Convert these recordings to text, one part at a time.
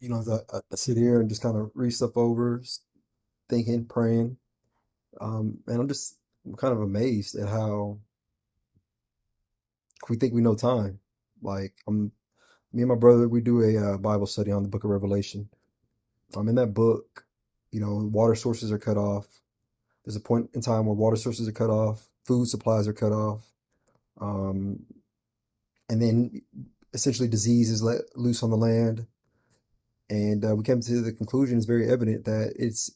As I sit here and just kind of read stuff over, thinking, praying, and I'm kind of amazed at how we think we know time. Like, me and my brother, we do a Bible study on the Book of Revelation. In that book, water sources are cut off. There's a point in time where water sources are cut off, food supplies are cut off, um, and then essentially disease is let loose on the land. And we came to the conclusion, it's very evident that it's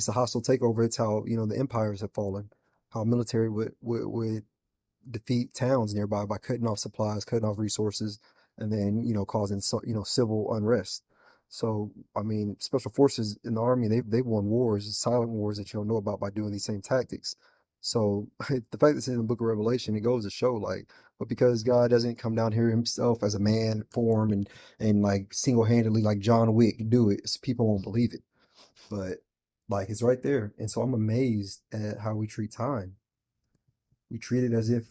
a hostile takeover. It's how the empires have fallen, how military would defeat towns nearby by cutting off supplies, cutting off resources, and then causing civil unrest. So I mean, special forces in the army, they've won wars, silent wars that you don't know about by doing these same tactics. So the fact that it's in the Book of Revelation, it goes to show like, but because God doesn't come down here himself as a man form and like single-handedly like John Wick do it, people won't believe it. But like it's right there. And so I'm amazed at how we treat time. We treat it as if,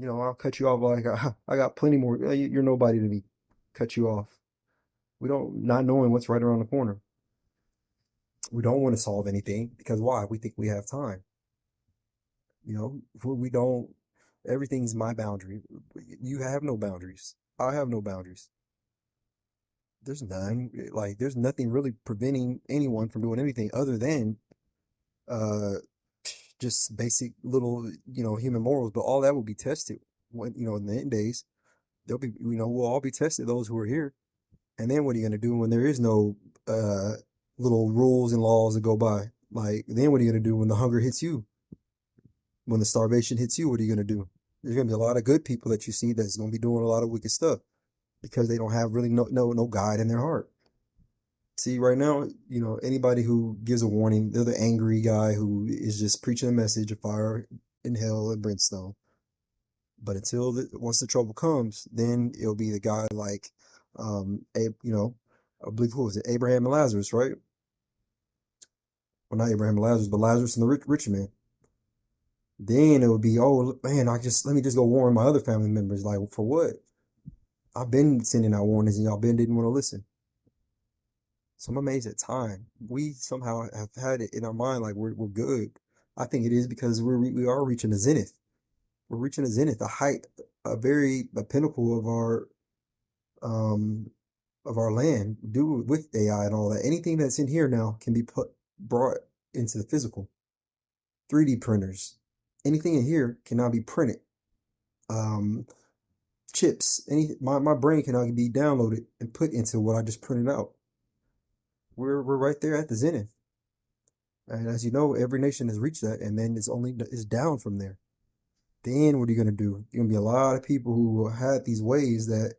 I'll cut you off like I got plenty more. You're nobody to me. Cut you off. We don't not knowing what's right around the corner. We don't want to solve anything because why? We think we have time. We don't. Everything's my boundary. You have no boundaries. I have no boundaries. There's none. Like there's nothing really preventing anyone from doing anything other than uh just basic little human morals. But all that will be tested when in the end days. They'll be we'll all be tested. Those who are here. And then what are you gonna do when there is no uh little rules and laws to go by? Like then what are you gonna do when the hunger hits you? When the starvation hits you, what are you gonna do? There's gonna be a lot of good people that you see that's gonna be doing a lot of wicked stuff because they don't have really no guide in their heart. See, right now, anybody who gives a warning, they're the angry guy who is just preaching a message of fire and hell and brimstone. But once the trouble comes, then it'll be the guy like, I believe who was it, Abraham and Lazarus, right? Well, not Abraham and Lazarus, but Lazarus and the rich man. Then it would be, oh man, let me just go warn my other family members. Like, for what? I've been sending out warnings and y'all didn't want to listen. So I'm amazed at time. We somehow have had it in our mind like we're good. I think it is because we are reaching a zenith. We're reaching a zenith, a height, a pinnacle um of our land, do with AI and all that. Anything that's in here now can be brought into the physical. 3D printers. Anything in here can now be printed. Um Chips. My brain can now be downloaded and put into what I just printed out. We're right there at the zenith. And as you know, every nation has reached that, and then it's down from there. Then what are you gonna do? You're gonna be a lot of people who had these ways that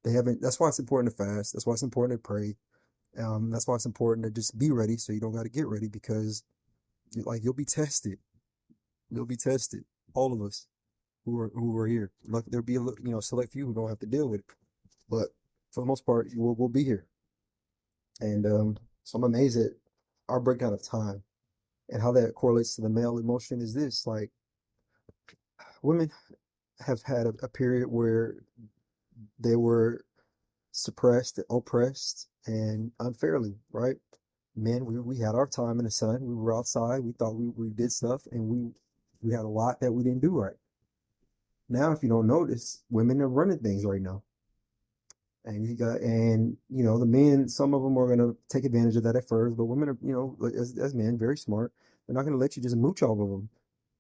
they haven't. That's why it's important to fast. That's why it's important to pray. That's why it's important to just be ready, so you don't got to get ready because, you'll be tested. You'll be tested. All of us who are here. Like there'll be select few who don't have to deal with it, but for the most part, we'll be here. And so I'm amazed at our breakdown of time and how that correlates to the male emotion. Is this like women have had a period where they were suppressed, oppressed, and unfairly, right? Men, we had our time in the sun. We were outside. We thought we did stuff, and we had a lot that we didn't do right. Now, if you don't notice, women are running things right now, and the men. Some of them are gonna take advantage of that at first, but women are like, as men very smart. They're not gonna let you just mooch off of them.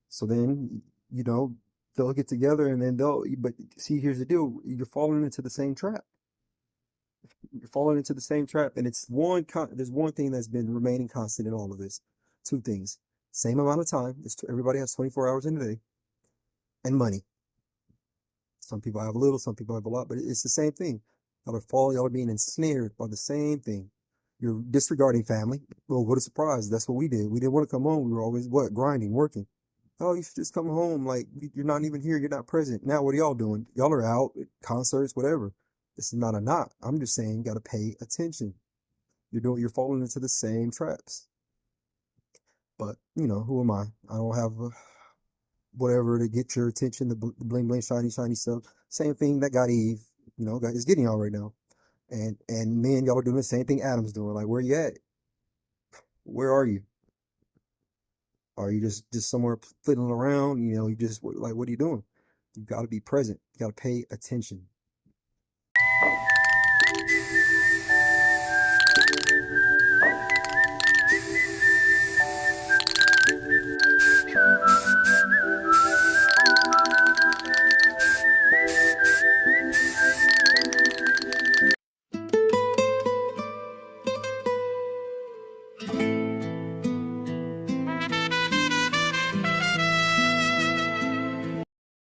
So then they'll get together, and then they'll. But see, here's the deal: you're falling into the same trap. You're falling into the same trap, and there's one thing that's been remaining constant in all of this. Two things: same amount of time. Everybody has 24 hours in a day, and money. Some people have a little, some people have a lot, but it's the same thing. Y'all are being ensnared by the same thing. You're disregarding family. Well, what a surprise! That's what we did. We didn't want to come home. We were always grinding, working. Oh, you should just come home. Like you're not even here. You're not present. Now, what are y'all doing? Y'all are out at concerts, whatever. This is not a knock. I'm just saying, you got to pay attention. You're falling into the same traps. But who am I? I don't have whatever to get your attention. The bling bling shiny shiny stuff. Same thing that got Eve. Is getting y'all right now. And me and y'all are doing the same thing Adam's doing. Like, where you at? Where are you? Are you just somewhere fiddling around? You know, you just like, what are you doing? You got to be present. You got to pay attention.